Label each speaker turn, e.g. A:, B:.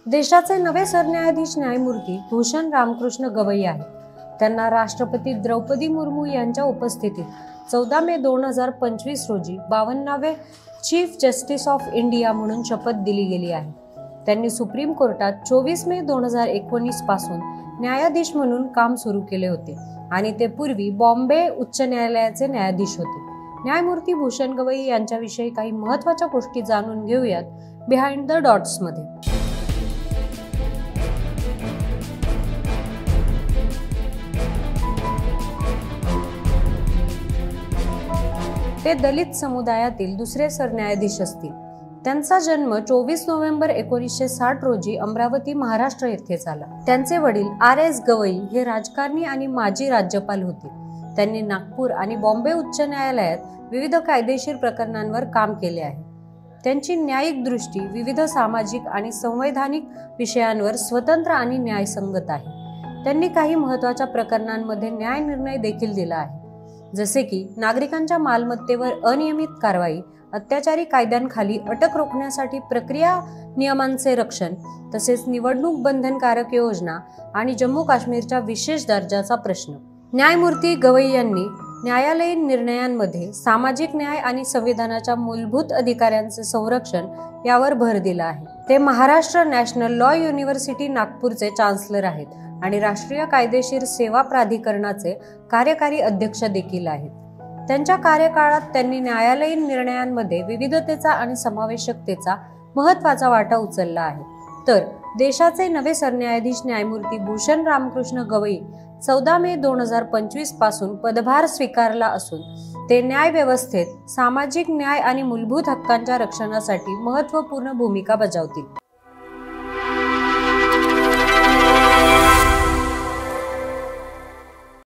A: देशाचे नवे सरन्यायाधीश न्यायमूर्ती भूषण रामकृष्ण गवई आहेत। त्यांना राष्ट्रपती द्रौपदी मुर्मू यांच्या उपस्थितीत 14 मे 2025 रोजी 52वे चीफ जस्टिस ऑफ इंडिया म्हणून शपथ दिली गेली आहे। त्यांनी सुप्रीम कोर्टात 24 मे 2019 पासून न्यायाधीश म्हणून काम सुरू केले होते आणि ते पूर्वी बॉम्बे उच्च न्यायालयाचे न्यायाधीश होते। न्यायमूर्ती भूषण गवई यांच्याविषयी काही महत्त्वाच्या गोष्टी जाणून घेऊयात बिहाइंड द डॉट्स मध्ये। ते दलित समुदायातील दुसरे सरन्यायाधीश असतील। त्यांचा जन्म 24 नोव्हेंबर 1960 रोजी अमरावती, महाराष्ट्र येथे झाला। त्यांचे वडील RS गवई हे राजकारणी आणि माजी राज्यपाल होते। त्यांनी नागपूर आणि बॉम्बे उच्च न्यायालयात विविध कायदेशीर प्रकरणांवर काम केले आहे। त्यांची न्यायिक दृष्टी विविध सामाजिक आणि संवैधानिक विषयांवर स्वतंत्र आणि न्यायसंगत आहे। त्यांनी काही महत्त्वाच्या प्रकरणांमध्ये न्याय निर्णय देखील दिला आहे, जसे की नागरिकांच्या मालमत्तेवर अनियमित कारवाई, अत्याचारी कायद्यांखाली अटक रोखण्यासाठी प्रक्रिया नियमांचे रक्षण, तसेच निवडणूक बंधनकारक योजना आणि जम्मू काश्मीरच्या विशेष दर्जाचा प्रश्न। न्यायमूर्ती गवई यांनी न्यायालयीन निर्णयांमध्ये सामाजिक न्याय आणि संविधानाच्या मूलभूत अधिकारांचे संरक्षण यावर भर दिला आहे। ते महाराष्ट्र नॅशनल लॉ युनिव्हर्सिटी नागपूरचे चान्सलर आहेत आणि राष्ट्रीय कायदेशीर सेवा प्राधिकरणाचे कार्यकारी अध्यक्ष देखील आहेत। त्यांच्या कार्यकाळात त्यांनी न्यायालयीन निर्णयांमध्ये विविधतेचा आणि समावेशकतेचा महत्त्वाचा वाटा उचलला आहे। तर देशाचे नवे सरन्यायाधीश न्यायमूर्ती भूषण रामकृष्ण गवई 14 मे 2025 पासून पदभार स्वीकारला असून ते न्याय व्यवस्थेत सामाजिक न्याय आणि मूलभूत हक्कांच्या रक्षणासाठी महत्त्वपूर्ण भूमिका बजावतील।